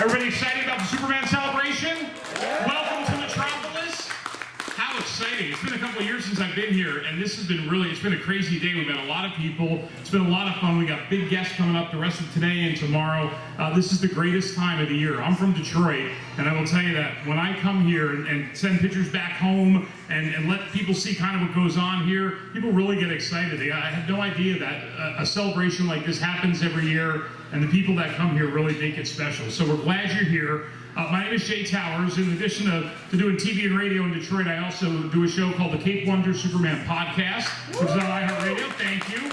Everybody excited about the Superman Celebration? Welcome to Metropolis. How exciting. It's been a couple of years since I've been here, and this has been it's been a crazy day. We've met a lot of people. It's been a lot of fun. We got big guests coming up the rest of today and tomorrow. This is the greatest time of the year. I'm from Detroit, and I will tell you that when I come here and send pictures back home and let people see kind of what goes on here, people really get excited. I had no idea that a celebration like this happens every year, and the people that come here really make it special. So we're glad you're here. My name is Jay Towers. In addition to doing TV and radio in Detroit, I also do a show called the Cape Wonder Superman Podcast, which is on iHeartRadio. Thank you.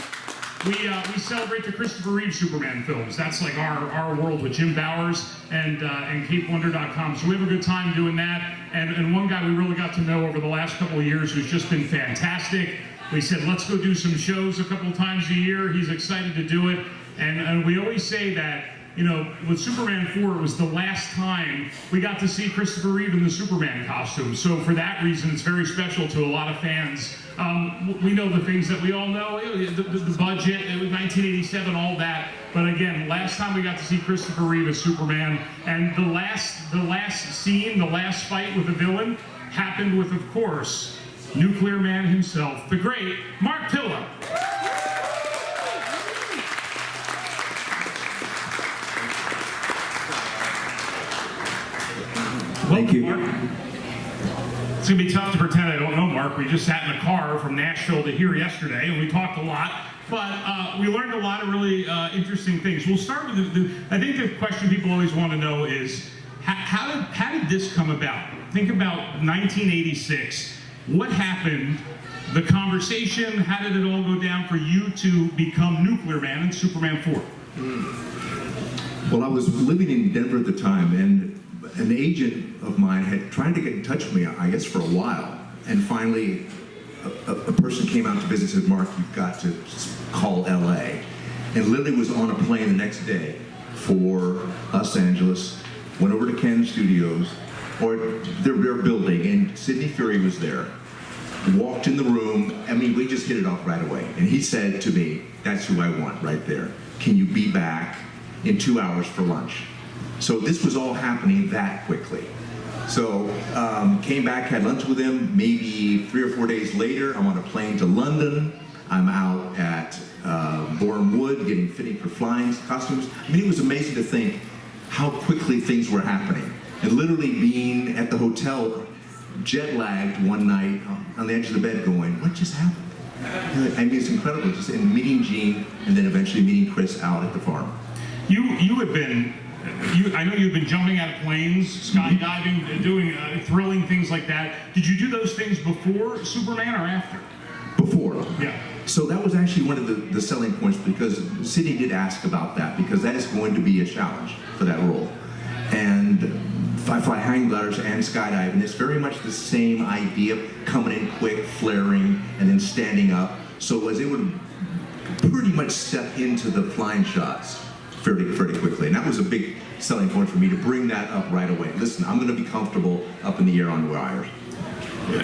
We celebrate the Christopher Reeve Superman films. That's like our world with Jim Bowers and CapeWonder.com. So we have a good time doing that. And one guy we really got to know over the last couple of years who's just been fantastic. We said, let's go do some shows a couple of times a year. He's excited to do it. And we always say that, you know, with Superman 4, it was the last time we got to see Christopher Reeve in the Superman costume. So for that reason, it's very special to a lot of fans. We know the things that we all know, the budget, it was 1987, all that. But again, last time we got to see Christopher Reeve as Superman, and the last scene, the last fight with the villain, happened with, of course, Nuclear Man himself, the great Mark Pillow. Thank you. Mark. It's going to be tough to pretend I don't know Mark. We just sat in a car from Nashville to here yesterday, and we talked a lot. But we learned a lot of really interesting things. We'll start with I think the question people always want to know is, how did this come about? Think about 1986. What happened? The conversation, how did it all go down for you to become Nuclear Man in Superman 4? Well, I was living in Denver at the time, and an agent of mine had tried to get in touch with me, I guess, for a while. And finally, a person came out to visit and said, Mark, you've got to call LA. And literally was on a plane the next day for Los Angeles, went over to Canon Studios, or their building, and Sidney Furie was there. Walked in the room, I mean, we just hit it off right away. And he said to me, that's who I want right there. Can you be back in 2 hours for lunch? So this was all happening that quickly. So came back, had lunch with him. Maybe 3 or 4 days later, I'm on a plane to London. I'm out at Boreham Wood getting fitting for flying costumes. I mean, it was amazing to think how quickly things were happening. And literally being at the hotel, jet lagged one night on the edge of the bed going, what just happened? I mean, it's incredible. Just in meeting Gene and then eventually meeting Chris out at the farm. You had been, I know you've been jumping out of planes, skydiving, doing thrilling things like that. Did you do those things before Superman or after? Before. Yeah. So that was actually one of the selling points, because Sidney did ask about that, because that is going to be a challenge for that role. And I fly hang gliders and skydive, and it's very much the same idea of coming in quick, flaring, and then standing up. So I was able to pretty much step into the flying shots fairly quickly. And that was a big selling point for me, to bring that up right away. Listen, I'm going to be comfortable up in the air on wires.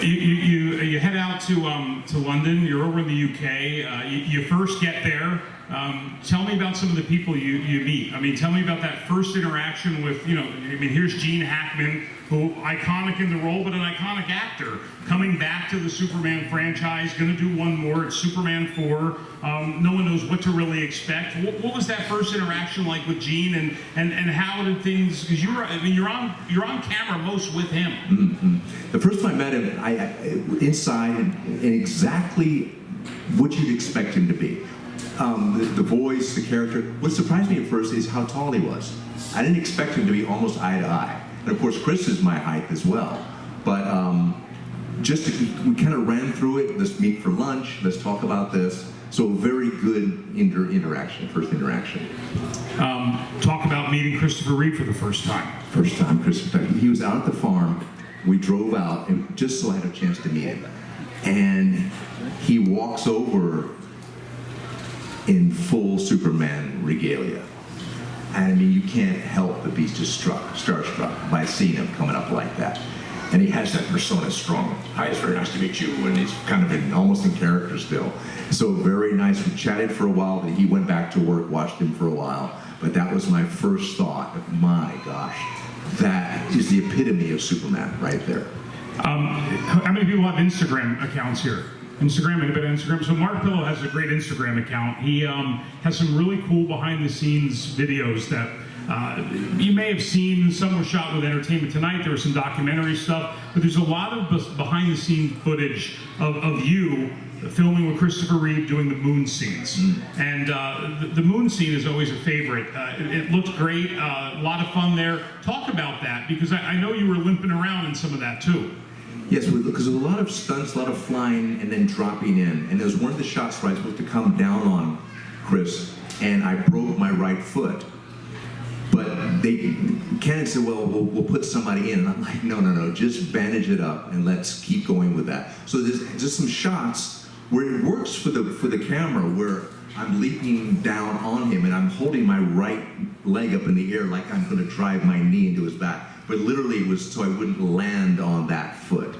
You head out to London. You're over in the UK. You first get there. Tell me about some of the people you meet. I mean, tell me about that first interaction with, you know, I mean, here's Gene Hackman, who iconic in the role, but an iconic actor, coming back to the Superman franchise, going to do one more. It's Superman 4. No one knows what to really expect. What was that first interaction like with Gene, and how did things? Because you're on camera most with him. Mm-hmm. The first time I met him, I inside in exactly what you'd expect him to be. The voice, the character. What surprised me at first is how tall he was. I didn't expect him to be almost eye to eye. And of course, Chris is my height as well. But we kind of ran through it. Let's meet for lunch. Let's talk about this. So a very good first interaction. Talk about meeting Christopher Reeve for the first time. First time, Christopher. He was out at the farm. We drove out, and just so I had a chance to meet him. And he walks over in full Superman regalia. And I mean, you can't help but be just starstruck by seeing him coming up like that. And he has that persona strong. Hi, it's very nice to meet you. And he's kind of almost in character still. So very nice. We chatted for a while. He went back to work, watched him for a while. but that was my first thought. My gosh, that is the epitome of Superman right there. How many people have Instagram accounts here? Instagram, anybody on Instagram? So Mark Pillow has a great Instagram account. He has some really cool behind-the-scenes videos that you may have seen. Some were shot with Entertainment Tonight. There was some documentary stuff, but there's a lot of behind-the-scenes footage of you filming with Christopher Reeve doing the moon scenes. And the moon scene is always a favorite. It looked great, a lot of fun there. Talk about that, because I know you were limping around in some of that too. Yes, because there was a lot of stunts, a lot of flying, and then dropping in. And there was one of the shots where I was supposed to come down on Chris, and I broke my right foot. But Canon said, well, we'll put somebody in. And I'm like, no, just bandage it up and let's keep going with that. So there's just some shots where it works for the camera, where I'm leaping down on him and I'm holding my right leg up in the air like I'm going to drive my knee into his back. But literally it was so I wouldn't land on that foot.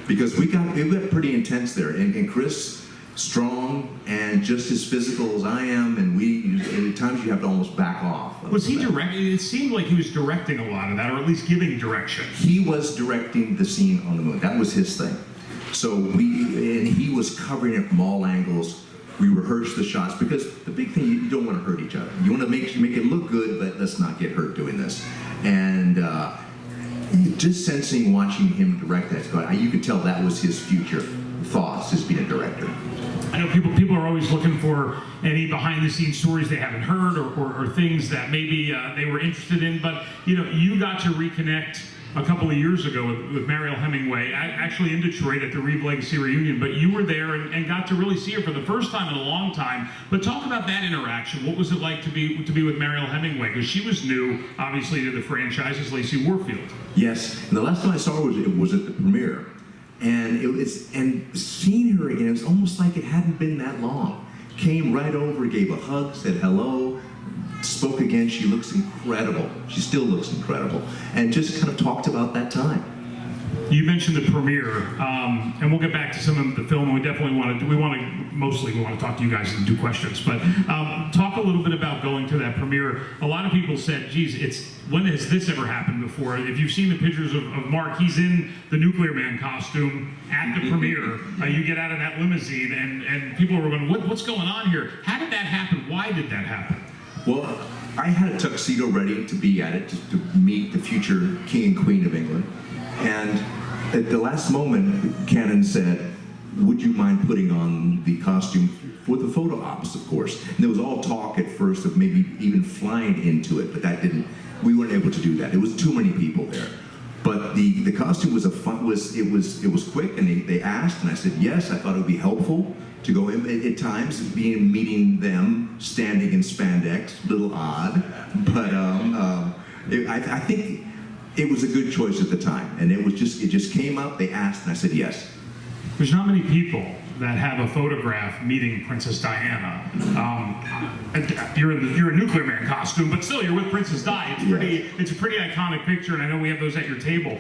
Because it got pretty intense there. And Chris, strong and just as physical as I am, and at times you have to almost back off. Was he directing? It seemed like he was directing a lot of that, or at least giving direction. He was directing the scene on the moon. That was his thing. So he was covering it from all angles. We rehearsed the shots, because the big thing, you don't want to hurt each other. You want to make it look good, but let's not get hurt doing this. And just sensing, watching him direct that, you could tell that was his future thoughts as being a director. I know people are always looking for any behind-the-scenes stories they haven't heard, or things that maybe they were interested in. But you got to reconnect a couple of years ago with Mariel Hemingway, actually in Detroit at the Reeve Legacy reunion. But you were there and got to really see her for the first time in a long time. But talk about that interaction. What was it like to be with Mariel Hemingway? Because she was new, obviously, to the franchise as Lacey Warfield. Yes, and the last time I saw her was at the premiere. And seeing her again, it was almost like it hadn't been that long. Came right over, gave a hug, said hello, spoke again. She looks incredible. She still looks incredible. And just kind of talked about that time. You mentioned the premiere, and we'll get back to some of the film. We definitely want to talk to you guys and do questions. But talk a little bit about going to that premiere. A lot of people said, geez, when has this ever happened before? If you've seen the pictures of Mark, he's in the Nuclear Man costume at the premiere. You get out of that limousine, and people were going, what's going on here? How did that happen? Why did that happen? Well, I had a tuxedo ready to be at it, to meet the future King and Queen of England. And at the last moment, Canon said, would you mind putting on the costume for the photo ops, of course. And there was all talk at first of maybe even flying into it, but we weren't able to do that. There was too many people there. But the costume was it was quick, and they asked, and I said yes. I thought it would be helpful to go in at times, meeting them standing in spandex, a little odd, but I think it was a good choice at the time, and it just came up. They asked, and I said yes. There's not many people that have a photograph meeting Princess Diana. You're a Nuclear Man costume, but still you're with Princess Di. It's a pretty iconic picture, and I know we have those at your table.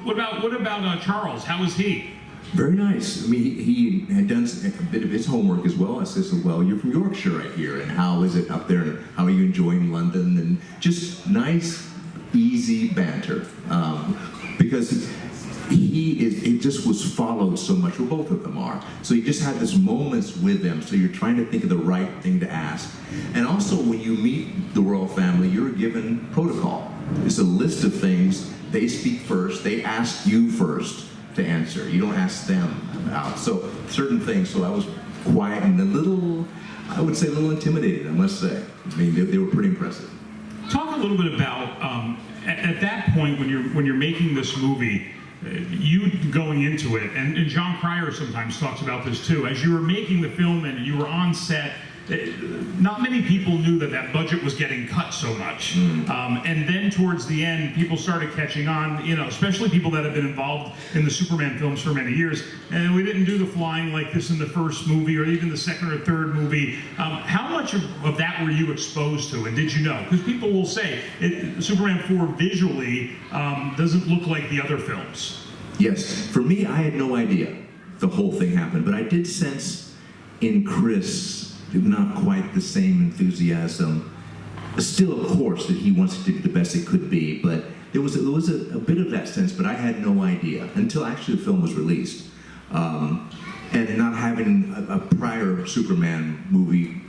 What about Charles? How is he? Very nice. I mean, he had done a bit of his homework as well. I said, well, you're from Yorkshire, I hear, and how is it up there, and how are you enjoying London? And just nice, easy banter. Because it just was followed so much, well, both of them are. So you just had these moments with them, so you're trying to think of the right thing to ask. And also, when you meet the royal family, you're given protocol. It's a list of things. They speak first. They ask you first to answer. You don't ask them out. So certain things. So I was quiet and I would say a little intimidated, I must say. I mean, they were pretty impressive. Talk a little bit about at that point when you're making this movie, you going into it, and John Cryer sometimes talks about this too. As you were making the film and you were on set, not many people knew that budget was getting cut so much. And then towards the end, people started catching on, especially people that have been involved in the Superman films for many years. And we didn't do the flying like this in the first movie or even the second or third movie. How much of that were you exposed to, and did you know? Because people will say, Superman 4 visually doesn't look like the other films. Yes, for me, I had no idea the whole thing happened, but I did sense in Chris not quite the same enthusiasm still, of course, that he wants it to be the best it could be, but there was a bit of that sense, but I had no idea until actually the film was released. And not having a prior Superman movie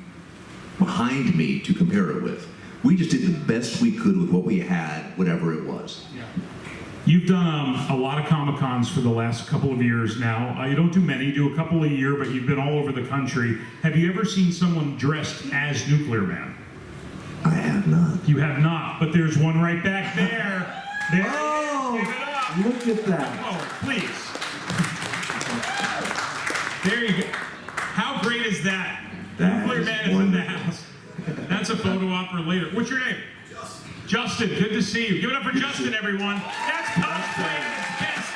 behind me to compare it with. We just did the best we could with what we had, whatever it was. Yeah. You've done a lot of Comic-Cons for the last couple of years now. You don't do many, you do a couple a year, but you've been all over the country. Have you ever seen someone dressed as Nuclear Man? I have not. You have not, but there's one right back there. There Oh, Give it up. look at that. Oh, please. There you go. How great is that? That Nuclear is Man is in the wonderful. house. That's a photo op for later. What's your name? Justin, good to see you. Give it up for Justin, everyone. That's cosplay at its best.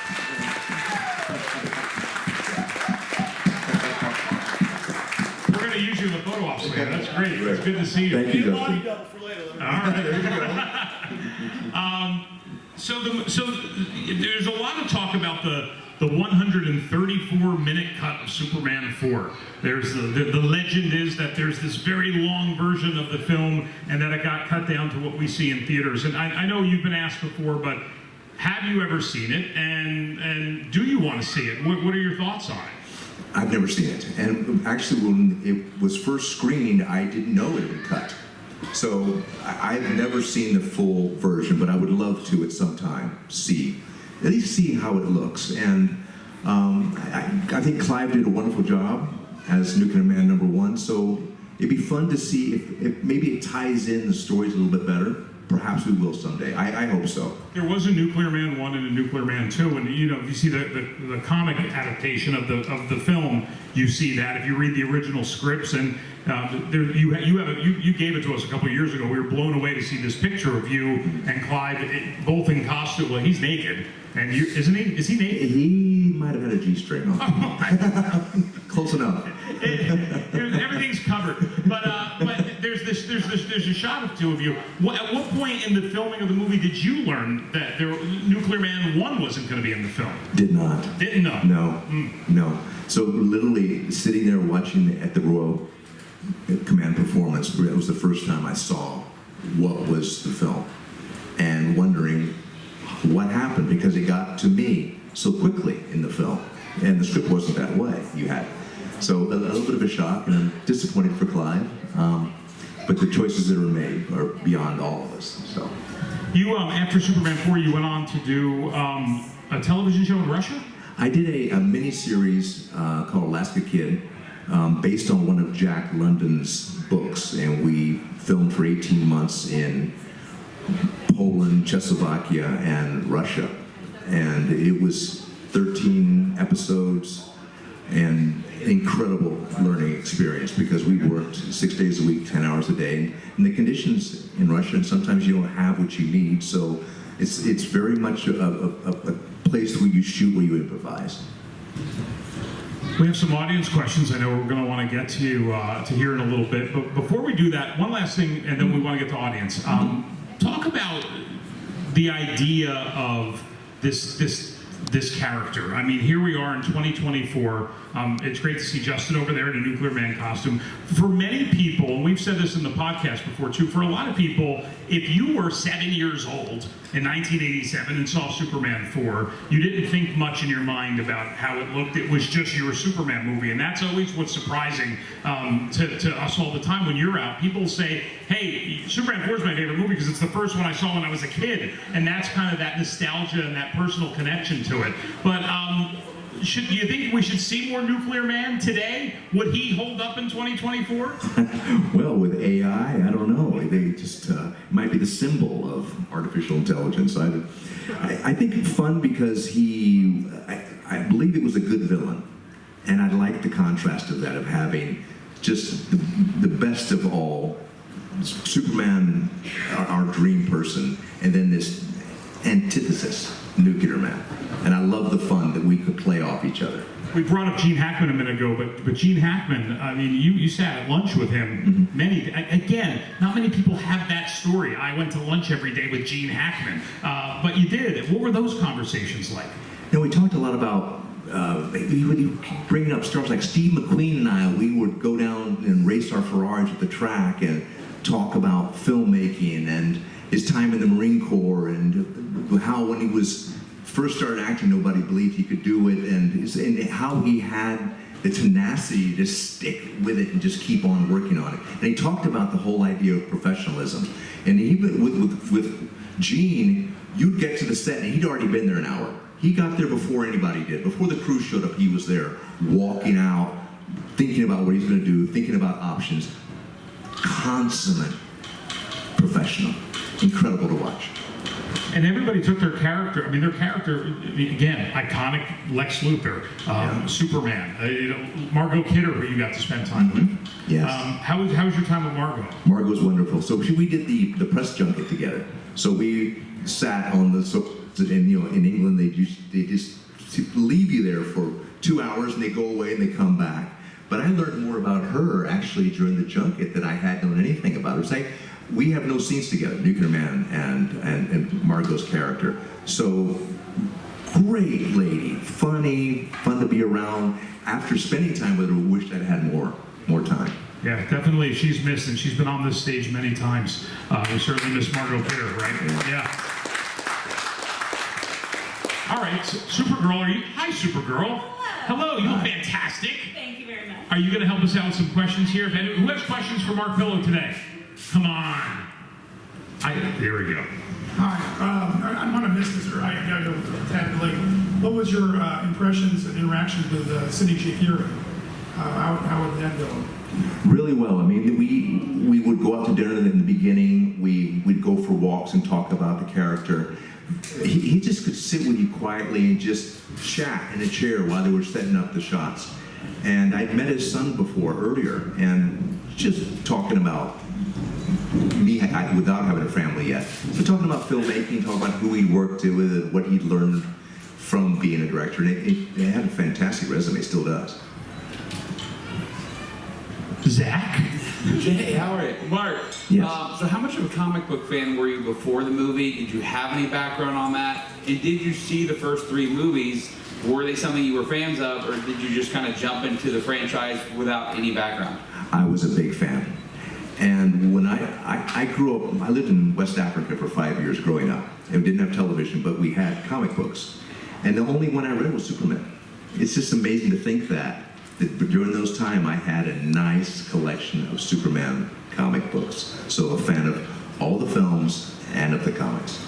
We're going to use you in the photo ops later. That's great. It's good to see you. Thank you, Body Justin. double for later. All right. There you go. So there's a lot of talk about the 134-minute cut of Superman 4. There's the legend is that there's this very long version of the film and that it got cut down to what we see in theaters. And I know you've been asked before, but have you ever seen it? And do you want to see it? What are your thoughts on it? I've never seen it. And actually, when it was first screened, I didn't know it had been cut. So I've never seen the full version, but I would love to at some time at least see how it looks. And I think Clive did a wonderful job as Nuclear Man #1, so it'd be fun to see if maybe it ties in the stories a little bit better. Perhaps we will someday. I hope so. There was a Nuclear Man 1 and a Nuclear Man 2, and if you see the comic adaptation of the film, you see that. If you read the original scripts, and you gave it to us a couple of years ago, we were blown away to see this picture of you and Clive both in costume. Well, he's naked, and isn't he? Is he naked? He might have had a G-string on. Close enough. Everything's covered, but there's a shot of two of you. At what point in the filming of the movie did you learn that Nuclear Man 1 wasn't going to be in the film? Did not. Didn't know. No, no. So literally sitting there watching at the Royal Command performance, it was the first time I saw what was the film and wondering what happened because it got to me so quickly in the film. And the script wasn't that way. So a little bit of a shock, and I'm disappointed for Clive. But the choices that were made are beyond all of us. So You after Superman 4, you went on to do a television show in Russia. I did a mini-series called Alaska Kid, based on one of Jack London's books, and we filmed for 18 months in Poland, Czechoslovakia, and Russia. And it was 13 episodes and an incredible learning experience because we worked 6 days a week, 10 hours a day. And the conditions in Russia, and sometimes you don't have what you need, so it's very much a place where you shoot, where you improvise. We have some audience questions I know we're going to want to get to hear in a little bit. But before we do that, one last thing, and then we want to get to audience. Talk about the idea of this character. I mean, here we are in 2024. It's great to see Justin over there in a Nuclear Man costume. For many people, and we've said this in the podcast before too, for a lot of people, if you were 7 years old in 1987 and saw Superman 4, you didn't think much in your mind about how it looked. It was just your Superman movie. And that's always what's surprising to us all the time when you're out. People say, hey, Superman 4 is my favorite movie because it's the first one I saw when I was a kid. And that's kind of that nostalgia and that personal connection to it. But do you think we should see more Nuclear Man today? Would he hold up in 2024? Well, with AI, I don't know. They just might be the symbol of artificial intelligence. I think fun because I believe it was a good villain, and I like the contrast of that, of having just the best of all, Superman, our dream person, and then this antithesis, Nuclear Man. And I love the fun that we could play off each other. We brought up Gene Hackman a minute ago, but Gene Hackman, I mean, you sat at lunch with him. Again, not many people have that story. I went to lunch every day with Gene Hackman, but you did. What were those conversations like? You know, we talked a lot about, when you bringing up stars like Steve McQueen and I, we would go down and race our Ferraris at the track, and talk about filmmaking and his time in the Marine Corps and how when he was first started acting, nobody believed he could do it, and how he had the tenacity to stick with it and just keep on working on it. And he talked about the whole idea of professionalism. And even with Gene, you'd get to the set and he'd already been there an hour. He got there before anybody did. Before the crew showed up, he was there, walking out, thinking about what he's going to do, thinking about options. Consummate professional. Incredible to watch. And everybody took their character. I mean, their character, again, iconic Lex Luthor, Superman, Margot Kidder, who you got to spend time with. Yes. How was your time with Margot? Margot's wonderful. So we did the press junket together. So we sat on in England they just leave you there for 2 hours and they go away and they come back. But I learned more about her actually during the junket than I had known anything about her. It's like, we have no scenes together, Nuclear Man and Margot's character. So, great lady, funny, fun to be around. After spending time with her, we wished I'd had more time. Yeah, definitely. She's missed, and she's been on this stage many times. We certainly miss Margot Kidder, right? Yeah. All right, so Supergirl, hi, Supergirl. Hello. Hello, you look fantastic. Thank you very much. Are you going to help us out with some questions here? Who has questions for Mark Pillow today? Come on. There we go. Hi, I'm going to miss this, or I got to go a tad late. What was your impressions and interactions with Sidney Shakira? How would that go? Really well. I mean, we would go out to dinner in the beginning. We'd go for walks and talk about the character. He just could sit with you quietly and just chat in a chair while they were setting up the shots. And I'd met his son before, earlier, and just talking about me without having a family yet. So talking about filmmaking, talking about who he worked with and what he'd learned from being a director. And it had a fantastic resume, still does. Zach? Hey, how are you? Mark, Yes. so how much of a comic book fan were you before the movie? Did you have any background on that? And did you see the first 3 movies? Were they something you were fans of, or did you just kind of jump into the franchise without any background? I was a big fan. And when I grew up, I lived in West Africa for 5 years growing up. And we didn't have television, but we had comic books. And the only one I read was Superman. It's just amazing to think that during those time I had a nice collection of Superman comic books. So a fan of all the films and of the comics.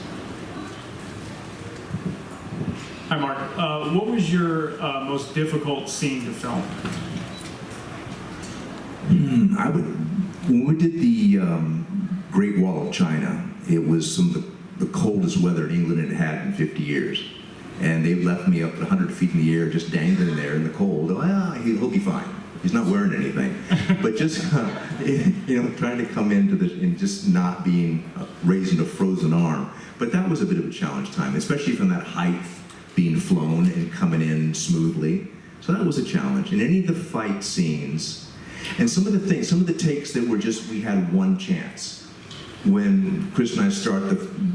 Hi, Mark. What was your most difficult scene to film? When we did the Great Wall of China, it was some of the coldest weather England had had in 50 years. And they left me up at 100 feet in the air, just dangling there in the cold. Well, he'll be fine. He's not wearing anything. But just, trying to come into this and just not being raising a frozen arm. But that was a bit of a challenge time, especially from that height being flown and coming in smoothly. So that was a challenge. And any of the fight scenes, and some of the takes that were just, we had one chance. When Chris and I start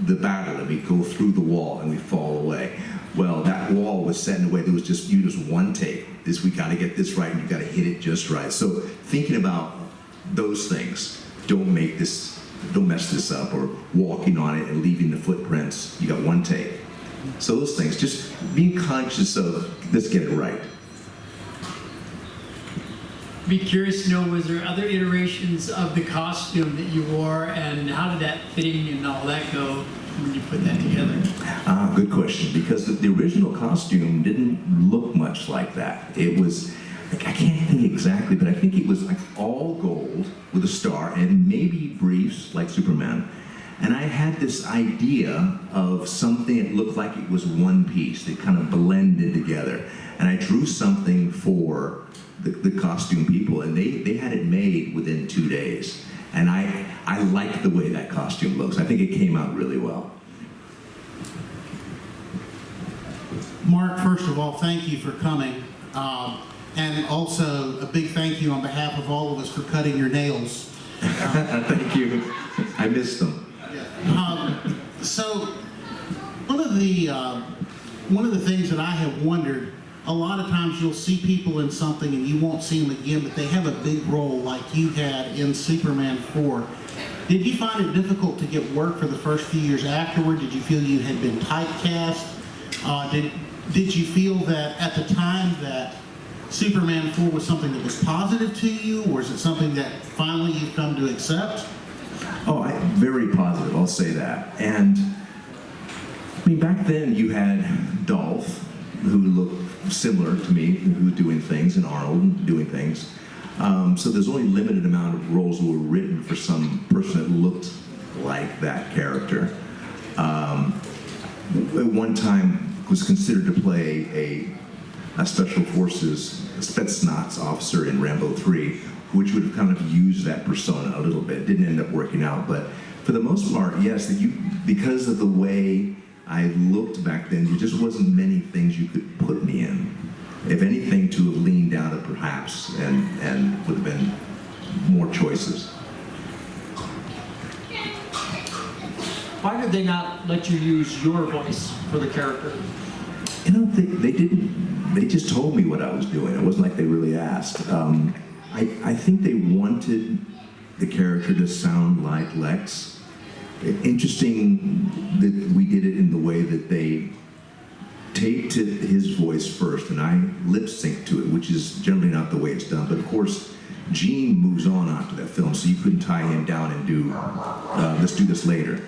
the battle and we go through the wall and we fall away. Well, that wall was set in a way that was just one take. We got to get this right and you got to hit it just right. So thinking about those things, don't mess this up, or walking on it and leaving the footprints. You got one take. So those things, just being conscious of, let's get it right. Be curious to know, was there other iterations of the costume that you wore, and how did that fitting and all that go when you put that together? Good question, because the original costume didn't look much like that. It was, I can't think exactly, but I think it was like all gold with a star and maybe briefs like Superman. And I had this idea of something that looked like it was one piece that kind of blended together. And I drew something for the costume people, and they had it made within 2 days. And I like the way that costume looks. I think it came out really well. Mark, first of all, thank you for coming. And also a big thank you on behalf of all of us for cutting your nails. Thank you. I missed them. So one of the things that I have wondered, a lot of times you'll see people in something and you won't see them again, but they have a big role like you had in Superman 4. Did you find it difficult to get work for the first few years afterward? Did you feel you had been typecast? Did you feel that at the time that Superman 4 was something that was positive to you, or is it something that finally you've come to accept? Oh, very positive, I'll say that. And I mean, back then you had Dolph, who looked similar to me, who was doing things, and Arnold doing things. So there's only a limited amount of roles that were written for some person that looked like that character. At one time was considered to play a Special Forces Spetsnaz officer in Rambo 3, which would have kind of used that persona a little bit. Didn't end up working out, but for the most part, yes, because of the way I looked back then, there just wasn't many things you could put me in. If anything, to have leaned out of perhaps, and would have been more choices. Why did they not let you use your voice for the character? You know, they didn't. They just told me what I was doing. It wasn't like they really asked. I think they wanted the character to sound like Lex. Interesting that we did it in the way that they taped his voice first, and I lip synced to it, which is generally not the way it's done. But of course, Gene moves on after that film, so you couldn't tie him down and do let's do this later.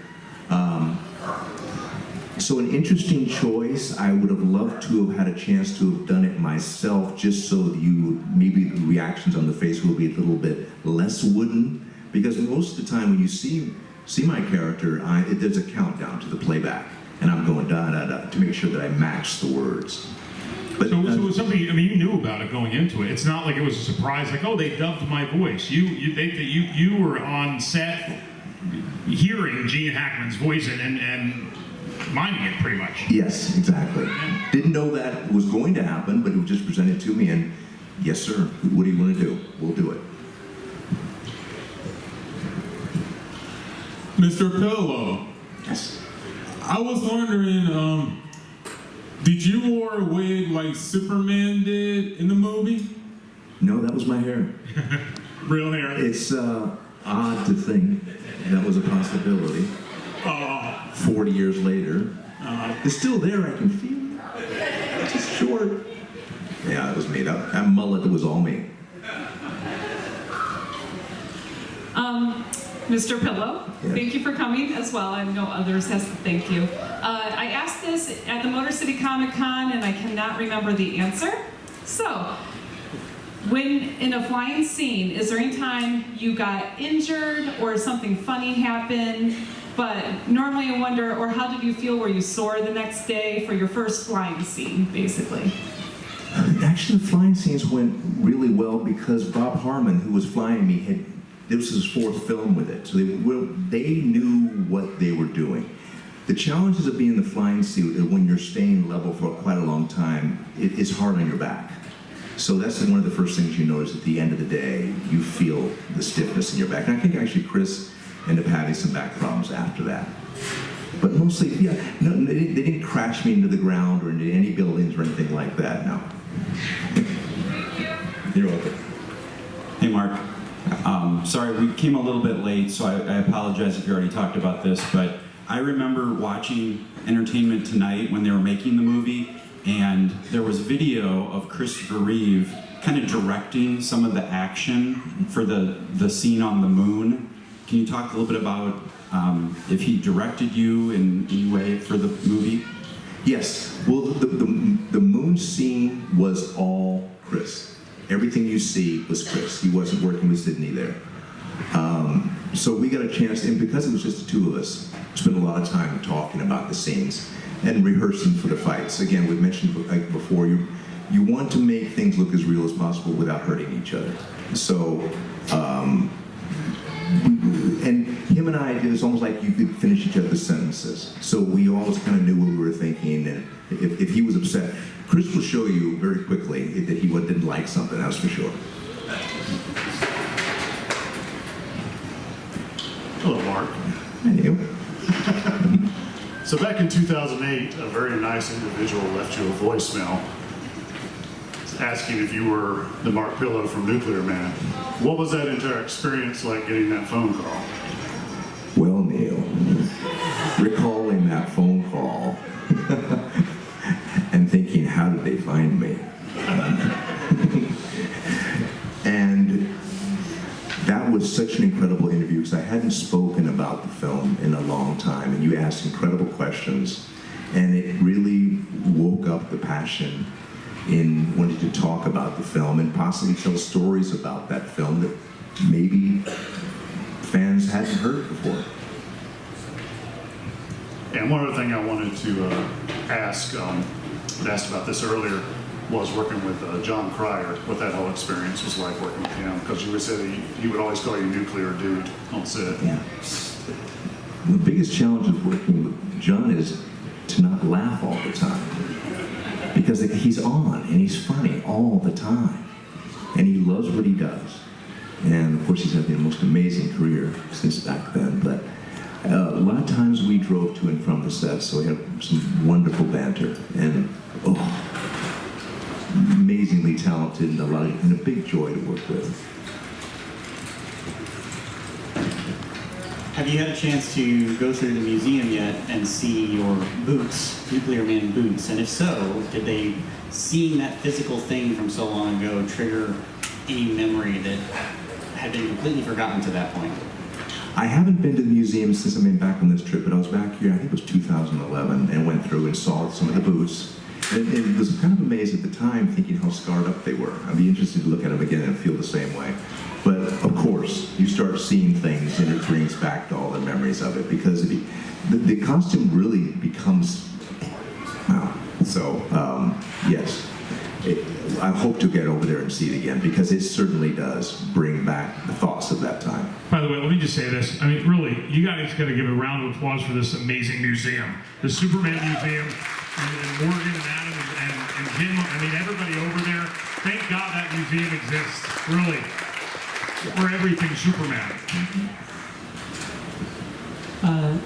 So an interesting choice. I would have loved to have had a chance to have done it myself, just so that maybe the reactions on the face will be a little bit less wooden. Because most of the time when you see my character, there's a countdown to the playback, and I'm going da da da to make sure that I match the words. But, so it was something. I mean, you knew about it going into it. It's not like it was a surprise. Like, oh, they dubbed my voice. You were on set, hearing Gene Hackman's voice and miming it pretty much. Yes, exactly. Didn't know that was going to happen, but it was just presented to me, and yes, sir. What do you want to do? We'll do it. Mr. Pillow. Yes. I was wondering, did you wear a wig like Superman did in the movie? No, that was my hair. Real hair. It's odd to think that was a possibility. 40 years later. It's still there, I can feel it. It's just short. Yeah, it was me. That mullet was all me. Mr. Pillow, Yes. Thank you for coming as well. I know others has to thank you. I asked this at the Motor City Comic Con and I cannot remember the answer. So, when in a flying scene, is there any time you got injured or something funny happened? But normally I wonder, or how did you feel? Were you sore the next day for your first flying scene, basically? Actually, the flying scenes went really well because Bob Harmon, who was flying me, this was his fourth film with it. So they knew what they were doing. The challenges of being in the flying suit when you're staying level for quite a long time, it's hard on your back. So that's one of the first things you notice at the end of the day. You feel the stiffness in your back. And I think actually Chris ended up having some back problems after that. But mostly, yeah, no, they didn't crash me into the ground or into any buildings or anything like that, no. You're welcome. Hey, Mark. Sorry, we came a little bit late, so I apologize if you already talked about this, but I remember watching Entertainment Tonight when they were making the movie, and there was video of Christopher Reeve kind of directing some of the action for the scene on the moon. Can you talk a little bit about if he directed you in any way for the movie? Yes. Well, the moon scene was all Chris. Everything you see was Chris. He wasn't working with Sidney there. So we got a chance, and because it was just the two of us, spent a lot of time talking about the scenes and rehearsing for the fights. Again, we mentioned before, you want to make things look as real as possible without hurting each other. So, and him and I, it was almost like you could finish each other's sentences. So we always kind of knew what we were thinking, and if he was upset, Chris will show you very quickly that he didn't like something, that's for sure. Hello, Mark. And you? So back in 2008, a very nice individual left you a voicemail asking if you were the Mark Pillow from Nuclear Man. What was that entire experience like getting that phone call? And that was such an incredible interview because I hadn't spoken about the film in a long time, and you asked incredible questions, and it really woke up the passion in wanting to talk about the film and possibly tell stories about that film that maybe fans hadn't heard before. And one other thing I wanted to ask, I asked about this earlier, was working with John Cryer, what that whole experience was like working with him, because you said he would always call you nuclear dude on set. Yeah. The biggest challenge of working with John is to not laugh all the time. Because he's on and he's funny all the time. And he loves what he does. And of course he's had the most amazing career since back then. But a lot of times we drove to and from the set, so we had some wonderful banter. And amazingly talented and a big joy to work with. Have you had a chance to go through the museum yet and see your boots, Nuclear Man boots? And if so, did they, seeing that physical thing from so long ago, trigger any memory that had been completely forgotten to that point? I haven't been to the museum since I've been back on this trip, but I was back here, I think it was 2011, and went through and saw some of the boots. And was kind of amazed at the time, thinking how scarred up they were. I'd be interested to look at them again and feel the same way. But of course, you start seeing things and it brings back all the memories of it, because the costume really becomes, wow. So, yes, I hope to get over there and see it again, because it certainly does bring back the thoughts of that time. By the way, let me just say this. I mean, really, you guys got to give a round of applause for this amazing museum. The Superman Museum, and Morgan and Adam and Jim, I mean, everybody over there. Thank God that museum exists, really, for everything Superman.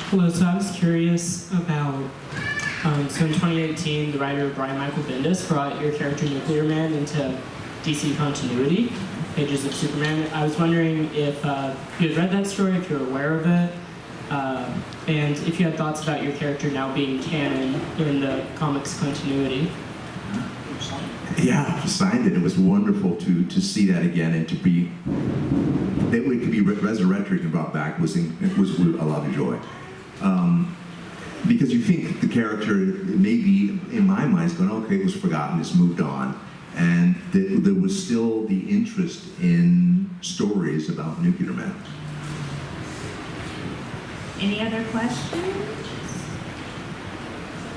Hello, so I was curious about, so in 2018, the writer Brian Michael Bendis brought your character Nuclear Man into DC continuity, Pages of Superman. I was wondering if you had read that story, if you're aware of it, and if you had thoughts about your character now being canon in the comics continuity. Yeah, signed it. It was wonderful to see that again, and to be that it could be resurrected and brought back was a lot of joy. Because you think the character maybe in my mind is going, okay, it was forgotten, it's moved on, and there was still the interest in stories about Nuclear Man. Any other questions?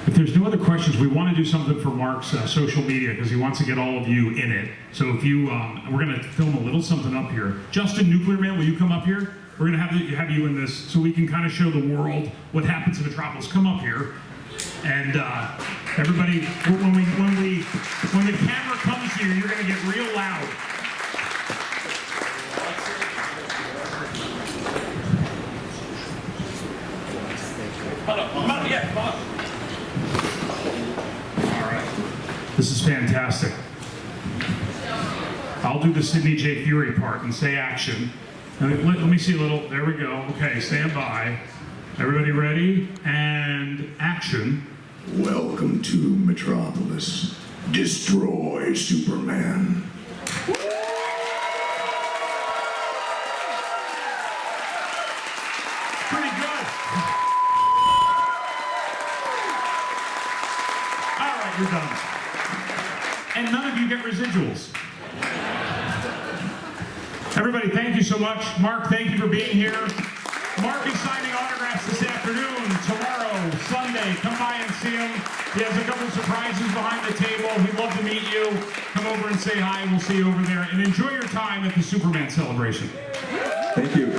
If there's no other questions, we want to do something for Mark's social media, because he wants to get all of you in it. So if you, we're going to film a little something up here. Justin, Nuclear Man, will you come up here? We're going to have you in this so we can kind of show the world what happens in Metropolis. Come up here. And everybody, when the camera comes here, you're going to get real loud. Come on, yeah, come on. All right. This is fantastic. I'll do the Sidney J. Fury part and say action. Let me see a little, there we go. Okay, stand by. Everybody ready? And action. Welcome to Metropolis. Destroy Superman. Pretty good. All right, you're done. And none of you get residuals. Everybody, thank you so much. Mark, thank you for being here. Mark is signing autographs this afternoon, tomorrow, Sunday. Come by and see him. He has a couple of surprises behind the table. He'd love to meet you. Come over and say hi. We'll see you over there. And enjoy your time at the Superman Celebration. Thank you.